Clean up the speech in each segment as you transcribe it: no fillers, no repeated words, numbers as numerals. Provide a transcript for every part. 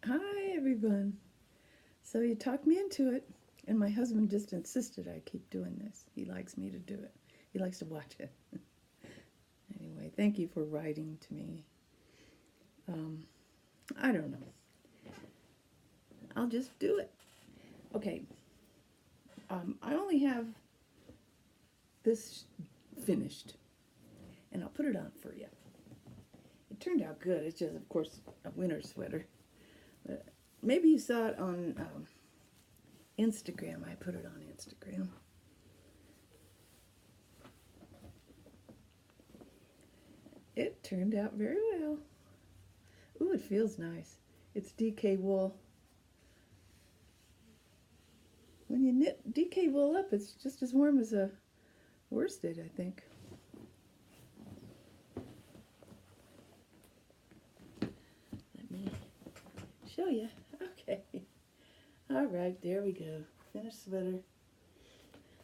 Hi, everyone. So you talked me into it, and my husband just insisted I keep doing this. He likes me to do it. He likes to watch it. Anyway, thank you for writing to me. Um, I don't know. I'll just do it. Okay. I only have this finished, and I'll put it on for you. It turned out good. It's just, of course, a winter sweater. But maybe you saw it on Instagram. I put it on Instagram. It turned out very well. Ooh, it feels nice. It's DK wool. When you knit DK wool up, it's just as warm as a worsted, I think. Let me show you. Okay. All right, there we go. Finished sweater.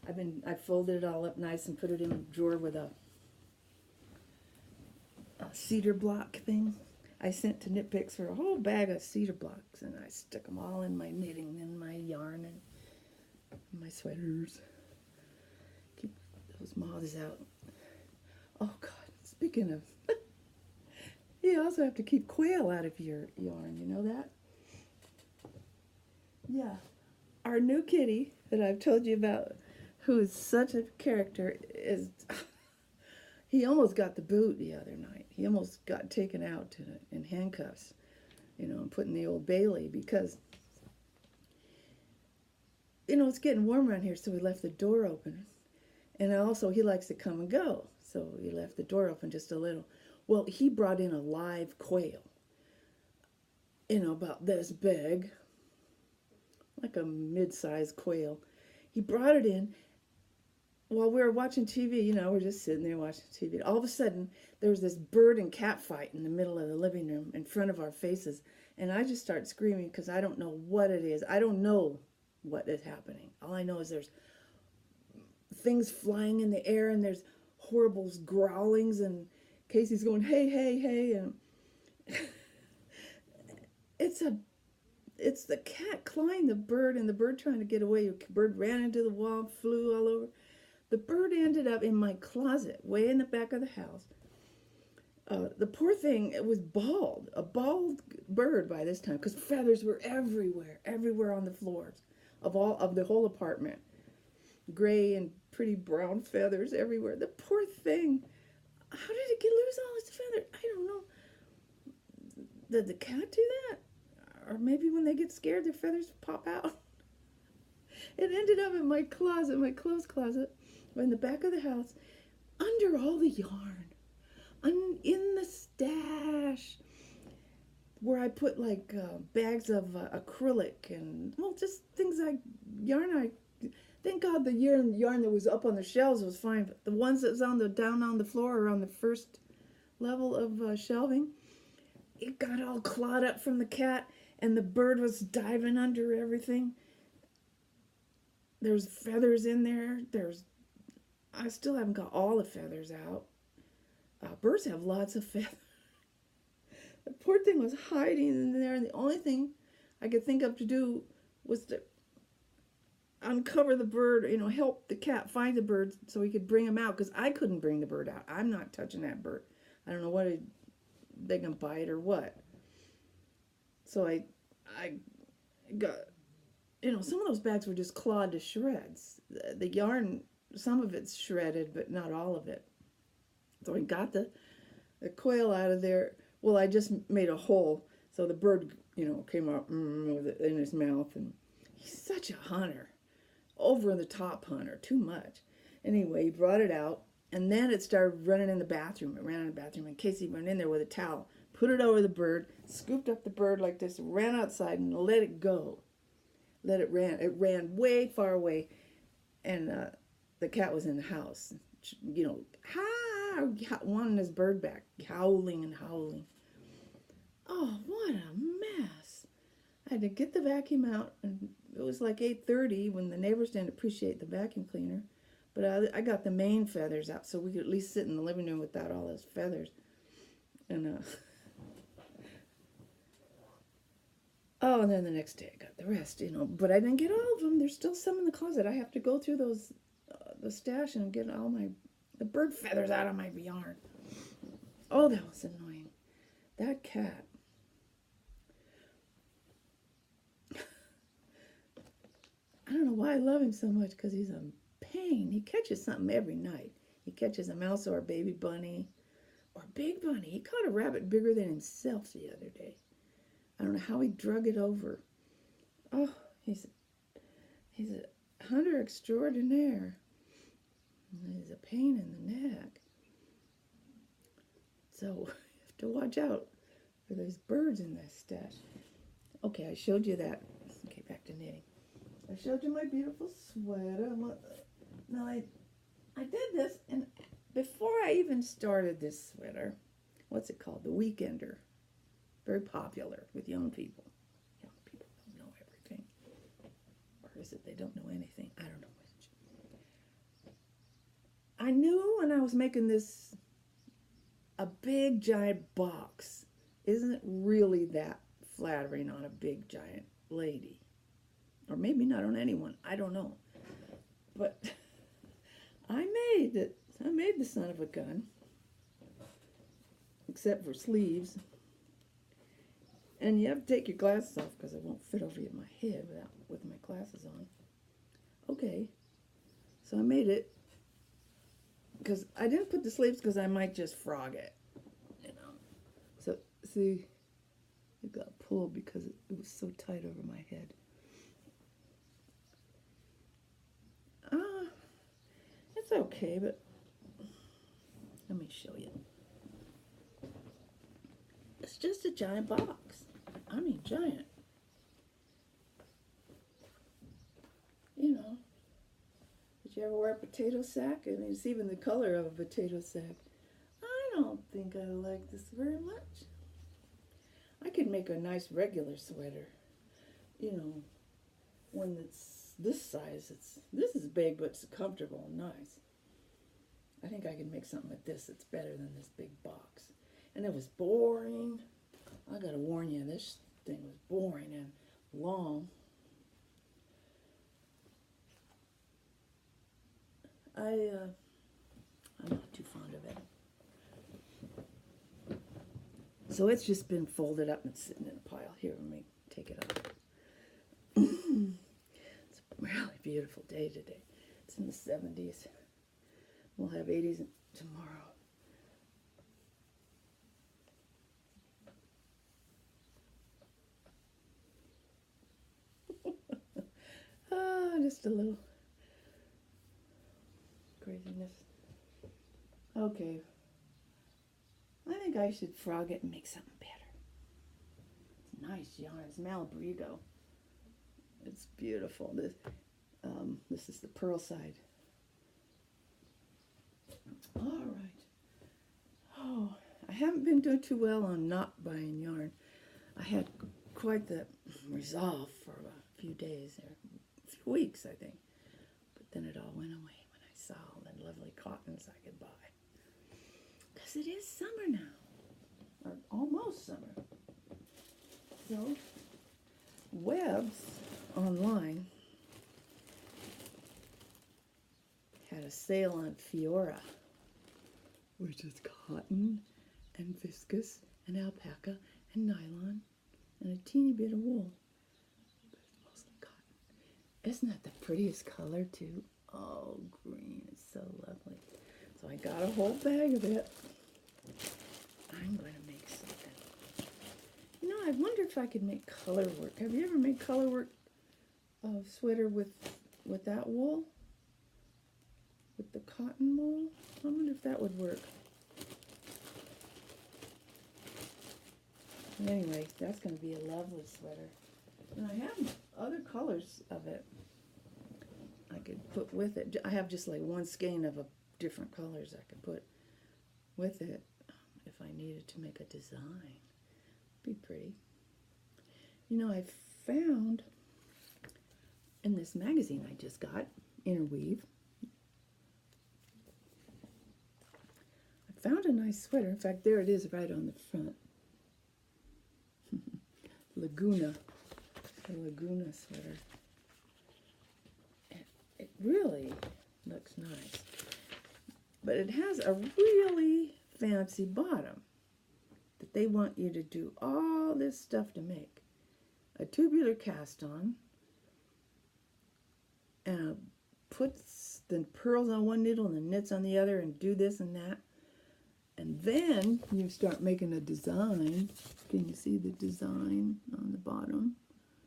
I folded it all up nice and put it in a drawer with a cedar block thing. I sent to Knit Picks for a whole bag of cedar blocks, and I stuck them all in my knitting and my yarn and my sweaters. Keep those moths out. Oh God! Speaking of, you also have to keep quail out of your yarn. You know that? Yeah. Our new kitty that I've told you about, who is such a character, is he almost got the boot the other night. He almost got taken out in handcuffs, and put in the Old Bailey because, it's getting warm around here, so we left the door open. And also, he likes to come and go, so we left the door open just a little. Well, he brought in a live quail, about this big, like a mid-sized quail. He brought it in while we were watching TV. We're just sitting there watching TV. All of a sudden, there was this bird and cat fight in the middle of the living room in front of our faces. And I just start screaming because I don't know what it is. I don't know what is happening. All I know is there's things flying in the air and there's horrible growlings and Casey's going, hey, hey, hey. And it's the cat clawing the bird and the bird trying to get away. The bird ran into the wall, flew all over. The bird ended up in my closet, way in the back of the house. The poor thing, it was bald, a bald bird by this time, because feathers were everywhere on the floors of the whole apartment. Gray and pretty brown feathers everywhere. The poor thing. How did it lose all its feathers? I don't know. Did the cat do that? Or maybe when they get scared, their feathers pop out. It ended up in my closet, my clothes closet, in the back of the house, under all the yarn, in the stash, where I put like bags of acrylic and, well, just things like yarn. Thank God the yarn that was up on the shelves was fine, but the ones that was down on the floor or on the first level of shelving, it got all clawed up from the cat, and the bird was diving under everything. There's feathers in there. I still haven't got all the feathers out. Birds have lots of feathers. The poor thing was hiding in there, and the only thing I could think of to do was to uncover the bird, help the cat find the bird so he could bring him out, because I couldn't bring the bird out. I'm not touching that bird. I don't know what they can bite or what. So I got, some of those bags were just clawed to shreds. The yarn, some of it's shredded, but not all of it. So I got the quail out of there. Well, I just made a hole, so the bird, came out with it in his mouth, and he's such a hunter. Over the top hunter, too much. Anyway, he brought it out, and then it started running in the bathroom. It ran in the bathroom, and Casey went in there with a towel, put it over the bird, scooped up the bird like this, ran outside, and let it go. It ran way far away, and the cat was in the house. Wanting his bird back, howling and howling. Oh, what a mess. I had to get the vacuum out, and it was like 8:30 when the neighbors didn't appreciate the vacuum cleaner. But I got the main feathers out so we could at least sit in the living room without all those feathers. And Oh, and then the next day I got the rest, but I didn't get all of them. There's still some in the closet. I have to go through the stash and get all the bird feathers out of my yarn. Oh, that was annoying. That cat. I don't know why I love him so much, because he's a pain. He catches something every night. He catches a mouse or a baby bunny or a big bunny. He caught a rabbit bigger than himself the other day. I don't know how he drug it over. Oh, he's a hunter extraordinaire. He's a pain in the neck. So you have to watch out for those birds in that stash. Okay, I showed you that. Okay, back to knitting. I showed you my beautiful sweater. Now I did this, and before I even started this sweater, what's it called? The Weekender. Very popular with young people. Young people don't know everything. Or is it they don't know anything? I don't know which. I knew when I was making this, a big giant box isn't really that flattering on a big giant lady. Or maybe not on anyone. I don't know. But I made it. I made the son of a gun. Except for sleeves. And you have to take your glasses off because it won't fit over my head with my glasses on. Okay. So I made it. Because I didn't put the sleeves because I might just frog it. So, see, it got pulled because it was so tight over my head. It's okay, but let me show you. It's just a giant box. I mean, giant. Did you ever wear a potato sack? I mean, it's even the color of a potato sack. I don't think I like this very much. I could make a nice regular sweater. When it's this size, this is big, but it's comfortable and nice. I think I can make something like this that's better than this big box. And it was boring. I gotta warn you, this thing was boring and long. I'm not too fond of it. So it's just been folded up and sitting in a pile. Here, let me take it off. It's a really beautiful day today. It's in the 70s. We'll have 80s tomorrow. Just a little craziness. Okay. I think I should frog it and make something better. It's nice yarn. It's Malabrigo. It's beautiful. This is the pearl side. All right. Oh, I haven't been doing too well on not buying yarn. I had quite the resolve for a few days there. A few weeks, I think. But then it all went away when I saw all the lovely cottons I could buy. Because it is summer now. Or almost summer. So, Webs online had a sale on Fiora, which is cotton and viscose and alpaca and nylon and a teeny bit of wool. But it's mostly cotton. Isn't that the prettiest color too? Oh, green is so lovely. So I got a whole bag of it. I'm going to make something. I wonder if I could make color work. Have you ever made color work of sweater with that wool? With the cotton wool? I wonder if that would work. And anyway, that's going to be a lovely sweater. And I have other colors of it I could put with it. I have just like one skein of different colors I could put with it if I needed to make a design. Be pretty. I found in this magazine I just got, Interweave, I found a nice sweater. In fact, there it is right on the front. Laguna. the Laguna sweater. It really looks nice. But it has a really fancy bottom that they want you to do all this stuff to make. A tubular cast on, and puts the pearls on one needle and the knits on the other and do this and that. And then you start making a design. Can you see the design on the bottom?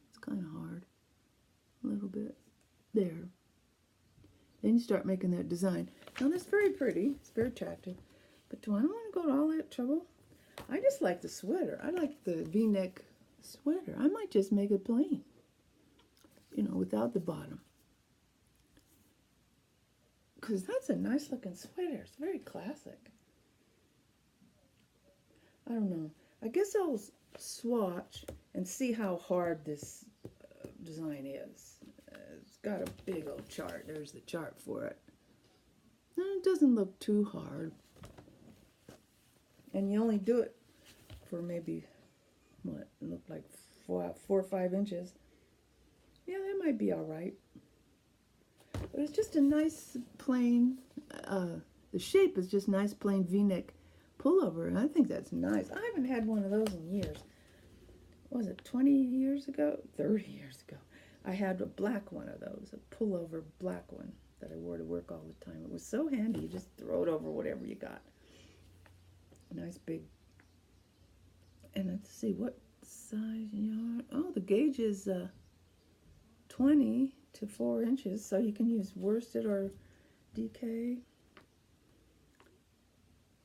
It's kind of hard. A little bit. There. Then you start making that design. Now that's very pretty. It's very attractive. But do I want to go to all that trouble? I just like the sweater. I like the V-neck sweater. I might just make it plain. You know, without the bottom. Because that's a nice looking sweater. It's very classic. I don't know. I guess I'll swatch and see how hard this design is. It's got a big old chart. There's the chart for it. And it doesn't look too hard. And you only do it for maybe, what, it looked like 4 or 5 inches. Yeah, that might be all right. But it's just a nice plain, the shape is just nice plain V-neck pullover, and I think that's nice. I haven't had one of those in years. Was it 20 years ago? 30 years ago. I had a black one of those, a pullover black one that I wore to work all the time. It was so handy. You just throw it over whatever you got. Nice big. And let's see, what size yarn? Oh, the gauge is 20 to 4 inches, so you can use worsted or DK.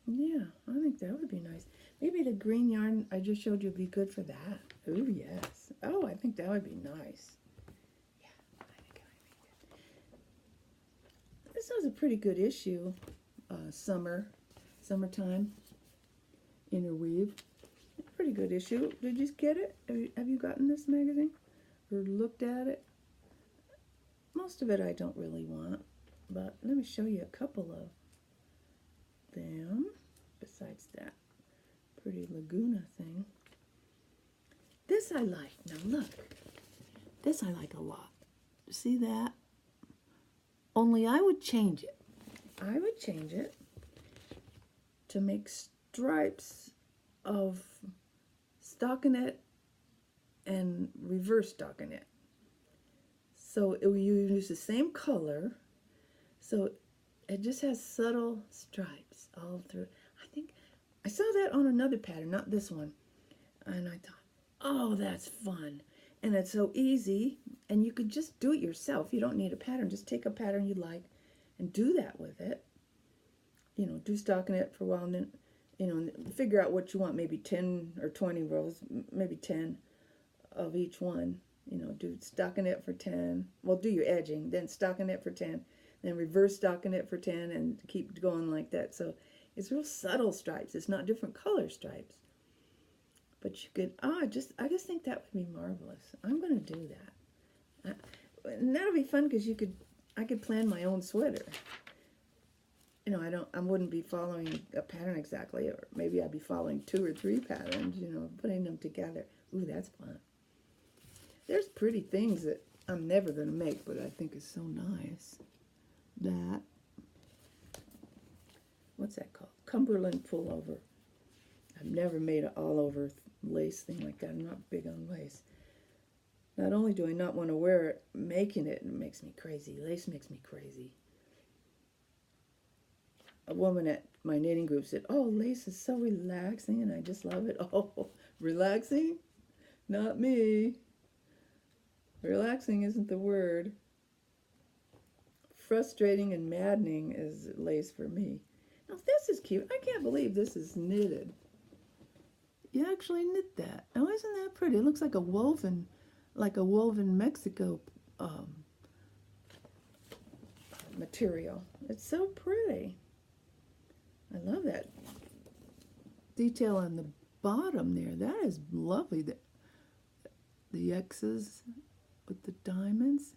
Yeah, I think that would be nice. Maybe the green yarn I just showed you would be good for that. Oh, yes. Oh, I think that would be nice. Yeah, I think it would be good. This was a pretty good issue, summertime, interweave. Pretty good issue. Did you get it? Have you gotten this magazine? Or looked at it? Most of it I don't really want, but let me show you a couple of them. Besides that pretty Laguna thing. This I like. Now look. This I like a lot. See that? Only I would change it. I would change it to make stripes of stockinette and reverse stockinette. So you use the same color, so it just has subtle stripes all through. I think I saw that on another pattern, not this one, and I thought, oh, that's fun. And it's so easy, and you could just do it yourself. You don't need a pattern. Just take a pattern you like and do that with it. You know, do stockinette for a while, and then, you know, figure out what you want, maybe 10 or 20 rows, maybe 10 of each one. You know, do stockinette for 10. Well, do your edging, then stockinette for 10, then reverse stockinette for 10, and keep going like that. So it's real subtle stripes. It's not different color stripes. But you could, I just think that would be marvelous. I'm going to do that. And that'll be fun because I could plan my own sweater. You know, I wouldn't be following a pattern exactly, or maybe I'd be following 2 or 3 patterns, you know, putting them together. Ooh, that's fun. There's pretty things that I'm never going to make, but I think is so nice. That, what's that called? Cumberland pullover. I've never made an all-over lace thing like that. I'm not big on lace. Not only do I not want to wear it, making it makes me crazy. Lace makes me crazy. A woman at my knitting group said, oh, lace is so relaxing, and I just love it. Oh, relaxing? Not me. Relaxing isn't the word. Frustrating and maddening is lace for me. Now, this is cute. I can't believe this is knitted. You actually knit that. Oh, isn't that pretty? It looks like a woven Mexico material. It's so pretty. I love that detail on the bottom there. That is lovely. The X's with the diamonds,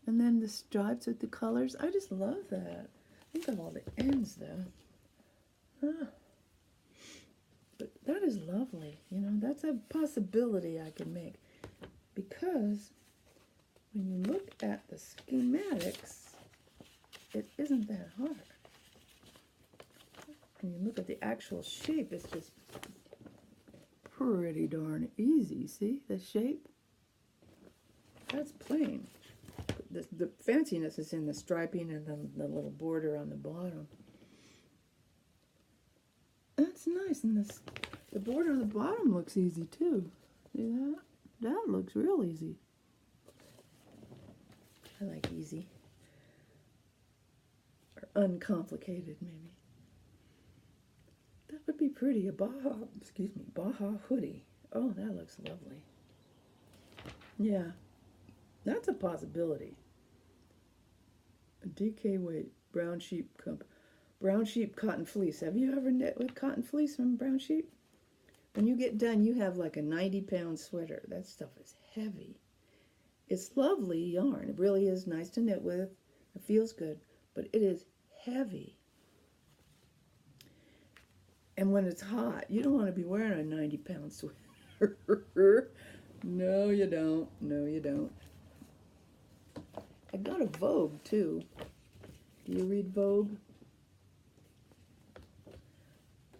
and then the stripes with the colors. I just love that. Think of all the ends though. Ah. But that is lovely. You know, that's a possibility I can make. because when you look at the schematics, it isn't that hard. When you look at the actual shape, it's just pretty darn easy. See the shape? That's plain. The fanciness is in the striping and the little border on the bottom. That's nice, and the border on the bottom looks easy too. See that? That looks real easy. I like easy. Or uncomplicated, maybe. That would be pretty. A Baja hoodie. Oh, that looks lovely. Yeah, that's a possibility. A DK weight, brown sheep cotton fleece. Have you ever knit with cotton fleece from brown sheep? When you get done, you have like a 90-pound sweater. That stuff is heavy. It's lovely yarn. It really is nice to knit with. It feels good, but it is heavy. And when it's hot, you don't want to be wearing a 90-pound sweater. No, you don't. No, you don't. I got a Vogue, too. Do you read Vogue?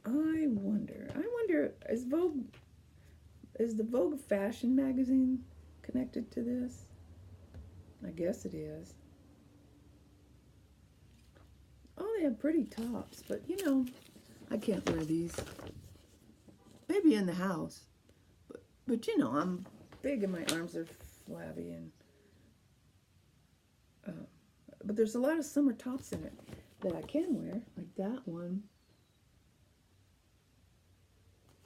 I wonder, is the Vogue fashion magazine connected to this? I guess it is. Oh, they have pretty tops, but you know, I can't wear these. Maybe in the house, but you know, I'm big and my arms are flabby, and but there's a lot of summer tops in it that I can wear, like that one.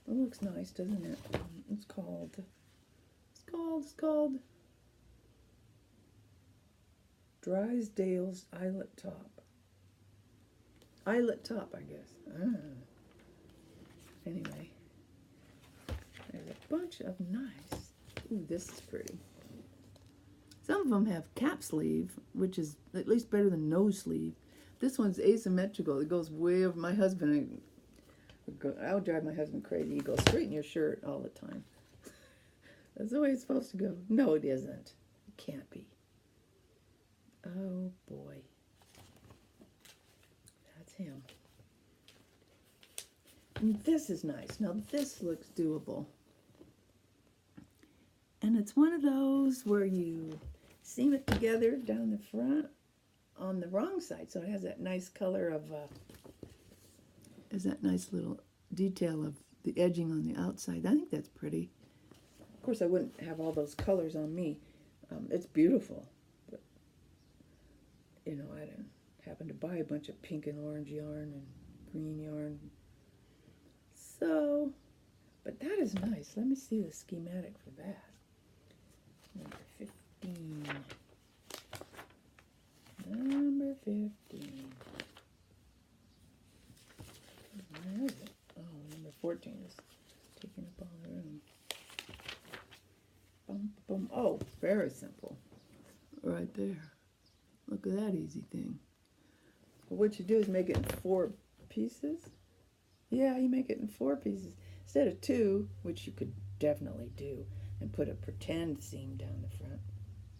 It looks nice, doesn't it? It's called Drysdale's Eyelet Top. Eyelet Top, I guess. Anyway, there's a bunch of nice. Ooh, this is pretty. Some of them have cap sleeve, which is at least better than no sleeve. This one's asymmetrical. It goes way over. My husband, I would drive my husband crazy. He goes, straighten your shirt all the time. That's the way it's supposed to go. No, it isn't. It can't be. Oh, boy. That's him. And this is nice. Now, this looks doable. And it's one of those where you seam it together down the front on the wrong side. So it has that nice color of, is that nice little detail of the edging on the outside. I think that's pretty. Of course, I wouldn't have all those colors on me. It's beautiful. But, you know, I didn't happen to buy a bunch of pink and orange yarn and green yarn. So, but that is nice. Let me see the schematic for that. Number 15. Number 15. Where is it? Oh, number 14 is taking up all the room. Bum, bum. Oh, very simple. Right there. Look at that easy thing. Well, what you do is make it in 4 pieces. Yeah, you make it in 4 pieces. Instead of 2, which you could definitely do, and put a pretend seam down the front.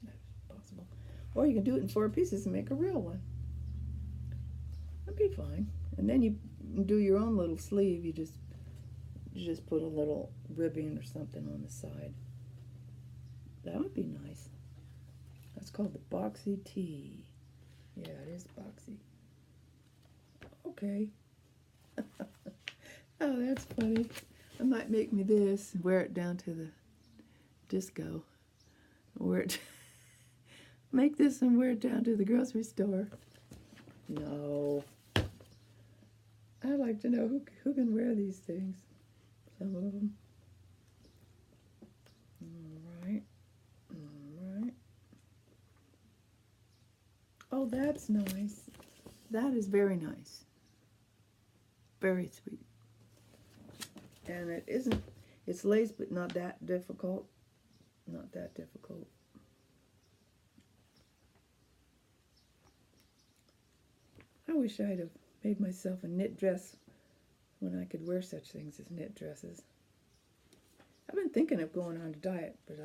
That's possible. Or you can do it in 4 pieces and make a real one. That'd be fine. And then you do your own little sleeve. You just put a little ribbon or something on the side. That would be nice. That's called the boxy tee. Yeah, it is boxy. Okay. Oh, that's funny. I might make me this, wear it down to the disco. Wear it. Make this and wear it down to the grocery store. No. I'd like to know who can wear these things. Some of them. All right. All right. Oh, that's nice. That is very nice. Very sweet. And it isn't, it's lace, but not that difficult. Not that difficult. I wish I'd have made myself a knit dress when I could wear such things as knit dresses. I've been thinking of going on a diet, but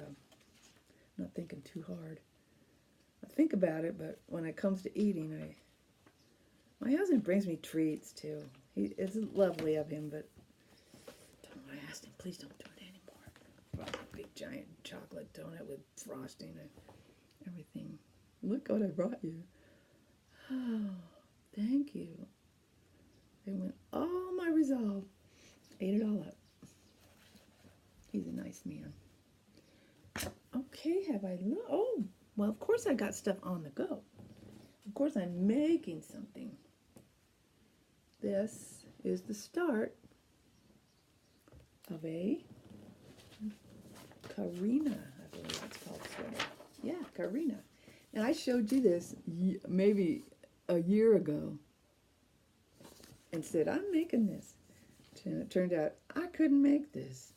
I'm not thinking too hard. I think about it, but when it comes to eating, my husband brings me treats too. It's lovely of him, but I asked him, please don't do it anymore. Brought a big giant chocolate donut with frosting and everything. Look what I brought you. Oh, thank you. They went all my resolve. Ate it all up. He's a nice man. Okay, have I oh, well, of course I got stuff on the go. Of course I'm making something. This is the start of a Karina, I believe that's called sweater. Yeah, Karina. And I showed you this maybe a year ago and said, I'm making this. And it turned out I couldn't make this.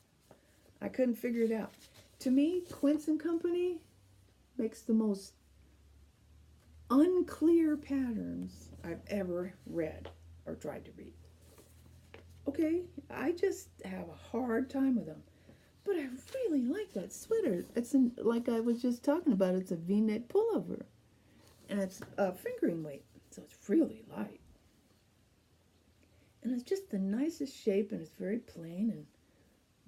I couldn't figure it out. To me, Quince and Company makes the most unclear patterns I've ever read or tried to read. Okay, I just have a hard time with them. But I really like that sweater. It's like I was just talking about, it's a V-neck pullover. And it's fingering weight, so it's really light. And it's just the nicest shape, and it's very plain, and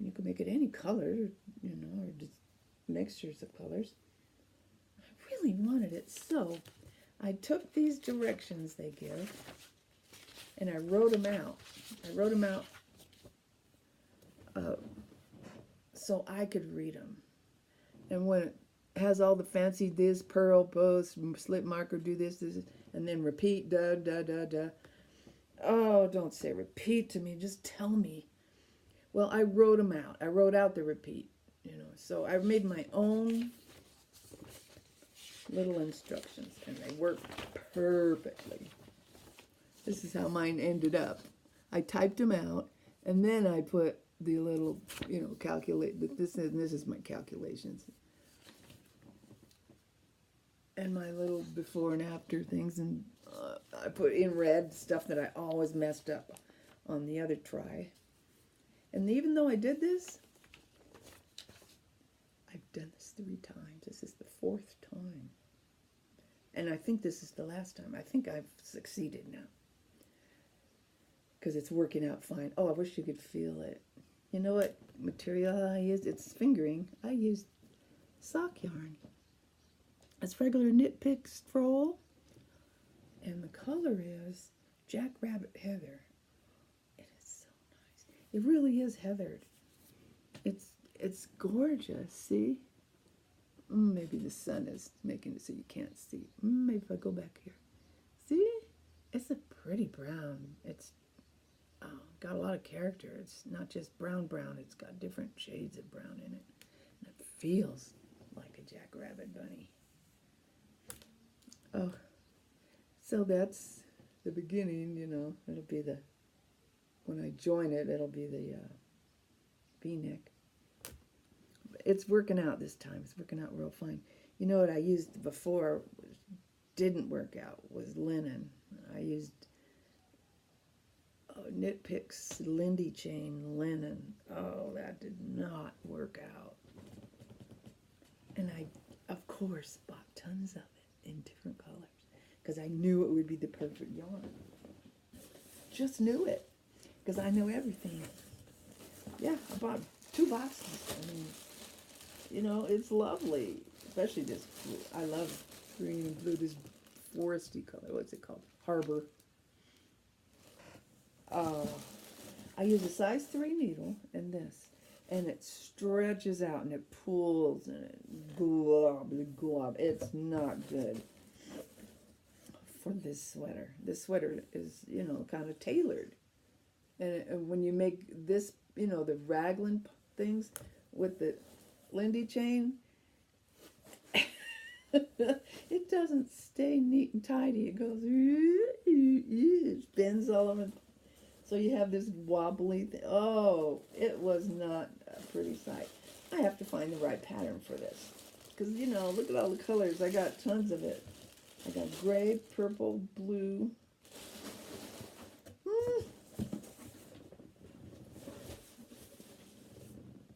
you can make it any color, you know, or just mixtures of colors. I really wanted it, so I took these directions they give, and I wrote them out. I wrote them out so I could read them. And when it has all the fancy this, purl, post, slip marker, do this, and then repeat, da, da, da, da. Oh, don't say repeat to me, just tell me. Well, I wrote them out. I wrote out the repeat, you know. So I made my own little instructions, and they worked perfectly. This is how mine ended up. I typed them out, and then I put the little, you know, this is my calculations. And my little before and after things, and I put in red stuff that I always messed up on the other try. And even though I did this, I've done this 3 times. This is the 4th time. And I think this is the last time. I think I've succeeded now. Because it's working out fine. Oh, I wish you could feel it. You know what material I used? It's fingering. I used sock yarn. It's regular knit pick stroll. And the color is Jackrabbit Heather. It is so nice. It really is heathered. It's gorgeous, see? Maybe the sun is making it so you can't see. Maybe if I go back here. See? It's a pretty brown. It's got a lot of character. It's not just brown. It's got different shades of brown in it. And it feels like a jackrabbit bunny. Oh, so that's the beginning, you know. It'll be when I join it, it'll be the V-neck. It's working out this time. It's working out real fine. You know what I used before didn't work out was linen. I used Knit Picks Lindy chain linen. Oh, that did not work out. And I, of course, bought tons of it in different colors because I knew it would be the perfect yarn. Just knew it because I know everything. Yeah, I bought 2 boxes. I mean, you know, it's lovely, especially this blue. I love green and blue, this foresty color. What's it called? Harbor. I use a size 3 needle in this, and it stretches out and it pulls and it glob. It's not good for this sweater. This sweater is, you know, kind of tailored. And when you make this, you know, the raglan things with the Lindy chain, it doesn't stay neat and tidy. It goes, it spins all over. So you have this wobbly thing. Oh, it was not a pretty sight. I have to find the right pattern for this. Because, you know, look at all the colors. I got tons of it. I got gray, purple, blue.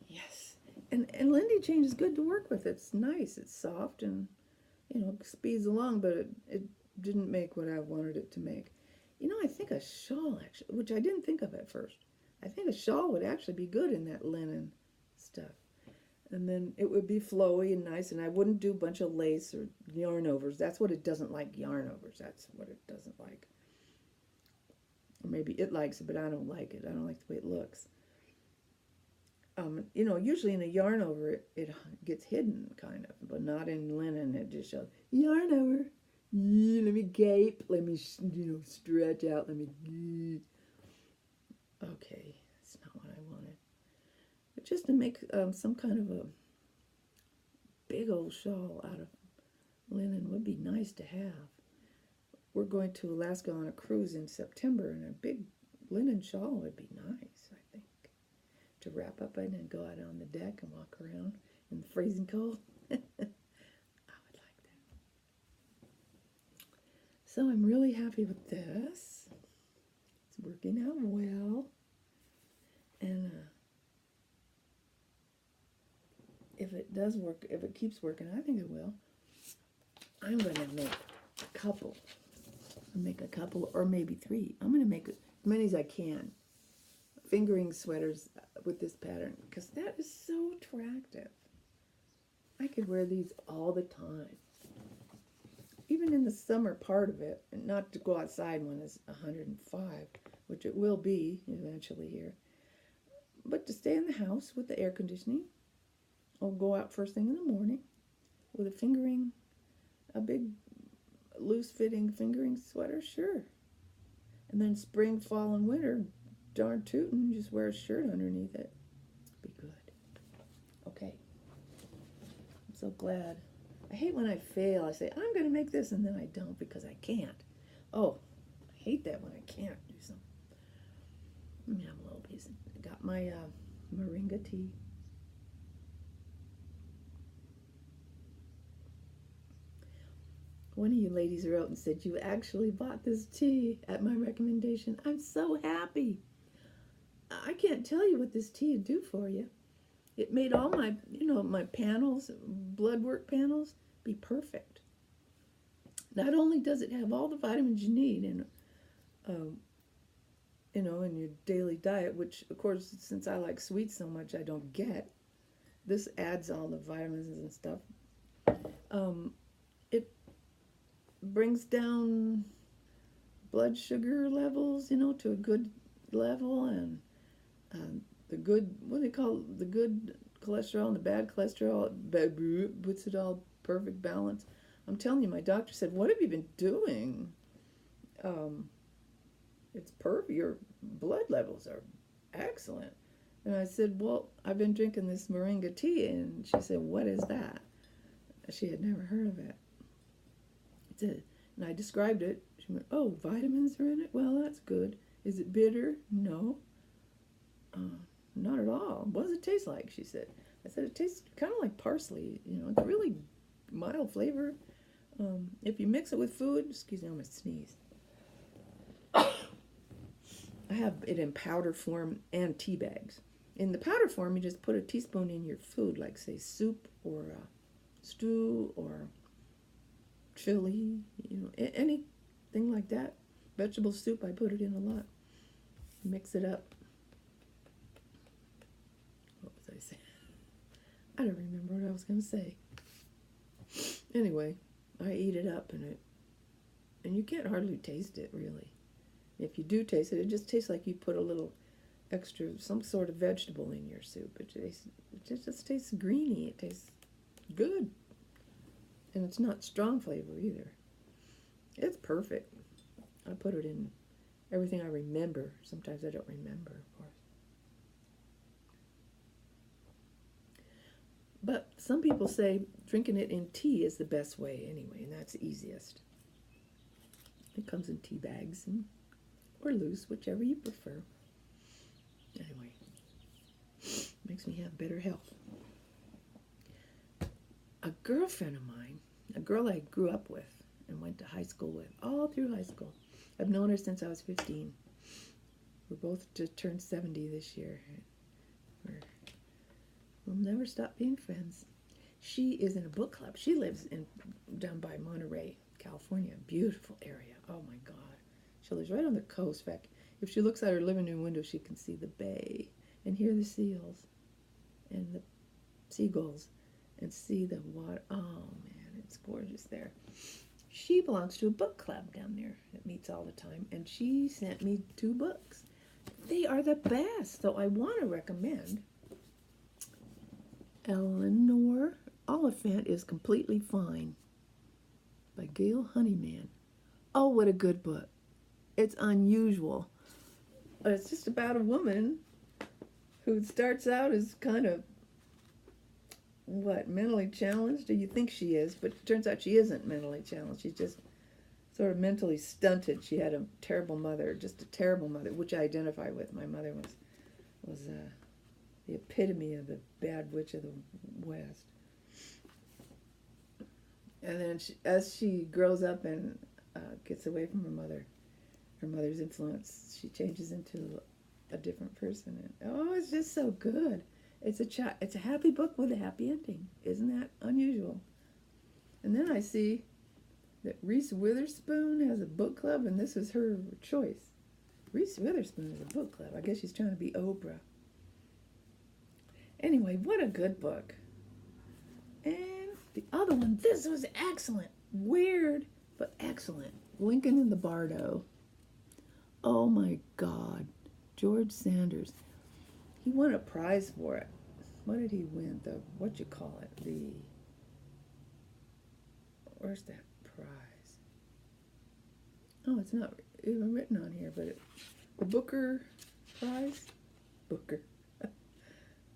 Yes. And Lindy chain is good to work with. It's nice. It's soft and speeds along, but it didn't make what I wanted it to make. I think a shawl actually, which I didn't think of at first. I think a shawl would actually be good in that linen stuff. And then it would be flowy and nice, and I wouldn't do a bunch of lace or yarn overs. That's what it doesn't like, yarn overs. That's what it doesn't like. Or maybe it likes it, but I don't like it. I don't like the way it looks. Usually in a yarn over, it gets hidden, kind of, but not in linen. It just shows, yarn over. Yeah, let me gape. Let me, stretch out. Let me, okay, that's not what I wanted. But just to make some kind of a big old shawl out of linen would be nice to have. We're going to Alaska on a cruise in September, and a big linen shawl would be nice, I think, to wrap up in and go out on the deck and walk around in the freezing cold. I would like that. So I'm really happy with this. It's working out well. And if it does work, if it keeps working, I think it will, I'm going to make a couple. Or maybe 3. I'm going to make as many as I can. Fingering sweaters with this pattern, because that is so attractive. I could wear these all the time. Even in the summer part of it, and not to go outside when it's 105, which it will be eventually here. But to stay in the house with the air conditioning, or go out first thing in the morning with a big loose-fitting fingering sweater, sure. And then spring, fall, and winter, darn tootin', just wear a shirt underneath it. Be good. Okay. I'm so glad. I hate when I fail. I say, I'm going to make this, and then I don't because I can't. Oh, I hate that when I can't do something. Let me have a little piece. I got my moringa tea. One of you ladies wrote and said, you actually bought this tea at my recommendation. I'm so happy. I can't tell you what this tea would do for you. It made all my, my panels, blood work panels, be perfect. Not only does it have all the vitamins you need in your daily diet, which, of course, since I like sweets so much, I don't get. This adds all the vitamins and stuff. It brings down blood sugar levels, to a good level, and the good, what do they call it? The good cholesterol and the bad cholesterol, puts it all perfect balance. I'm telling you, my doctor said, what have you been doing? It's perfect. Your blood levels are excellent. And I said, well, I've been drinking this moringa tea. And she said, what is that? She had never heard of it. And I described it. She went, oh, vitamins are in it? Well, that's good. Is it bitter? No. Not at all. What does it taste like? She said. I said, it tastes kind of like parsley. It's really mild flavor. If you mix it with food, excuse me, I'm going to sneeze. I have it in powder form and tea bags. In the powder form, you just put a teaspoon in your food, like, say, soup or stew or chili, anything like that. Vegetable soup, I put it in a lot. Mix it up. What was I saying? I don't remember what I was going to say. Anyway, I eat it up, and you can't hardly taste it, really. If you do taste it, it just tastes like you put a little extra, some sort of vegetable in your soup. It just tastes greeny. It tastes good. And it's not strong flavor either. It's perfect. I put it in everything I remember. Sometimes I don't remember, of course. But some people say drinking it in tea is the best way anyway, and that's the easiest. It comes in tea bags or loose, whichever you prefer. Anyway, makes me have better health. A girlfriend of mine, a girl I grew up with and went to high school with, all through high school. I've known her since I was 15. We're both just turned 70 this year. We'll never stop being friends. She is in a book club. She lives in down by Monterey, California. Beautiful area. Oh my God. She lives right on the coast. In fact, if she looks out her living room window, she can see the bay and hear the seals and the seagulls and see the water. Oh man, it's gorgeous there. She belongs to a book club down there that meets all the time, and she sent me 2 books. They are the best, so I want to recommend Eleanor Oliphant is Completely Fine by Gail Honeyman. Oh, what a good book. It's unusual. It's just about a woman who starts out as kind of, mentally challenged? Do you think she is? But it turns out she isn't mentally challenged. She's just sort of mentally stunted. She had a terrible mother, just a terrible mother, which I identify with. My mother was the epitome of the bad witch of the West. And then as she grows up and gets away from her mother's influence, she changes into a different person. And, it's just so good. It's a happy book with a happy ending. Isn't that unusual? And then I see that Reese Witherspoon has a book club, and this is her choice. Reese Witherspoon has a book club. I guess she's trying to be Oprah. Anyway, what a good book. And the other one, this was excellent. Weird, but excellent. Lincoln in the Bardo. Oh my God. George Sanders. He won a prize for it. What did he win? Where's that prize? Oh, it's not even written on here, but the Booker Prize? Booker.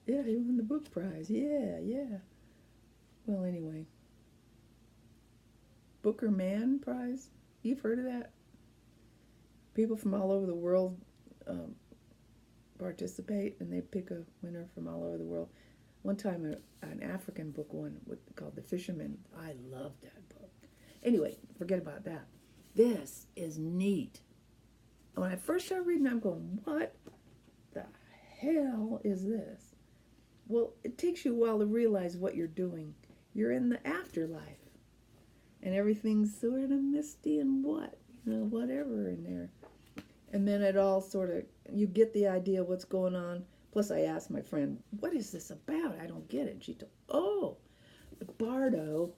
Yeah, he won the book prize. Yeah. Well, anyway. Booker Man Prize? You've heard of that? People from all over the world participate, and they pick a winner from all over the world. One time, an African book won called The Fisherman. I loved that book. Anyway, forget about that. This is neat. When I first started reading, I'm going, what the hell is this? Well, it takes you a while to realize what you're doing. You're in the afterlife, and everything's sort of misty and whatever in there. And then it all sort of, you get the idea of what's going on. Plus, I asked my friend, what is this about? I don't get it. And she told, the Bardo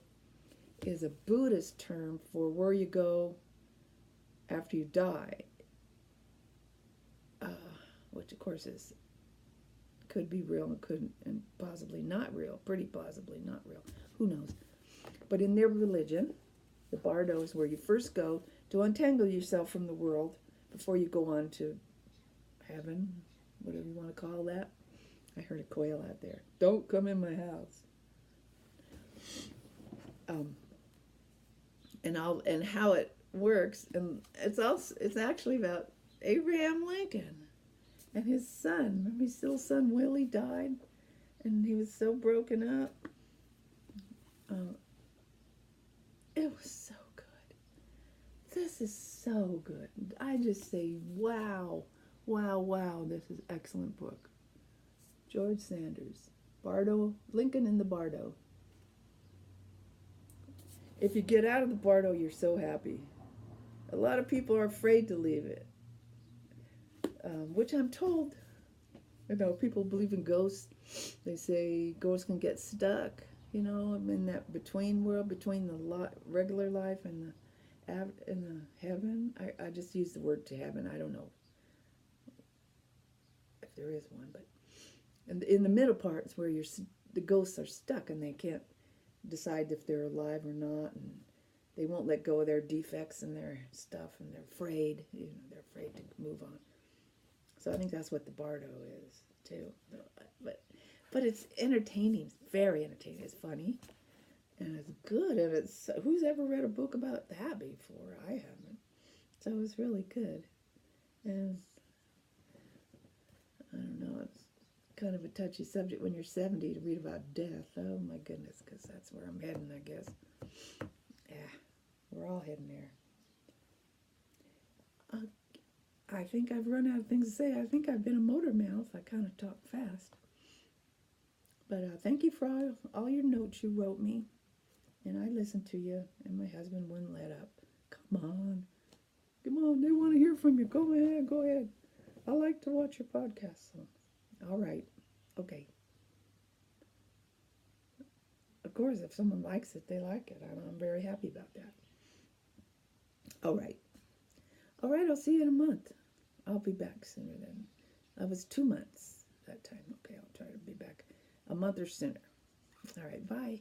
is a Buddhist term for where you go after you die, which, of course, could be real and couldn't, and possibly not real, pretty possibly not real. Who knows? But in their religion, the Bardo is where you first go to untangle yourself from the world before you go on to heaven, whatever you want to call that. I heard a quail out there. Don't come in my house. And how it works, and it's actually about Abraham Lincoln and his son. Remember his little son Willie died, and he was so broken up. It was so good. This is so good. I just say, wow, this is an excellent book. George Sanders, Bardo, Lincoln in the Bardo. If you get out of the Bardo, you're so happy. A lot of people are afraid to leave it, which I'm told. People believe in ghosts. They say ghosts can get stuck, in that between world, between the regular life and the heaven. I just use the word to heaven. I don't know if there is one, but in the middle parts where the ghosts are stuck and they can't decide if they're alive or not, and they won't let go of their defects and their stuff, and they're afraid. They're afraid to move on. So I think that's what the Bardo is too. But it's entertaining. It's very entertaining. It's funny, and it's good. And it's who's ever read a book about that before? I haven't. So it's really good. And I don't know. It's kind of a touchy subject when you're 70 to read about death. Oh my goodness, because that's where I'm heading, I guess. Yeah, we're all heading there. I think I've run out of things to say. I think I've been a motor mouth. I kind of talk fast. But thank you for all your notes you wrote me. And I listened to you, and my husband wouldn't let up. Come on. Come on. They want to hear from you. Go ahead. Go ahead. I like to watch your podcast. So. All right. Okay. Of course, if someone likes it, they like it. I'm very happy about that. All right. All right. I'll see you in a month. I'll be back sooner than. I was 2 months that time. Okay. I'll try to be back a month or sooner. All right. Bye.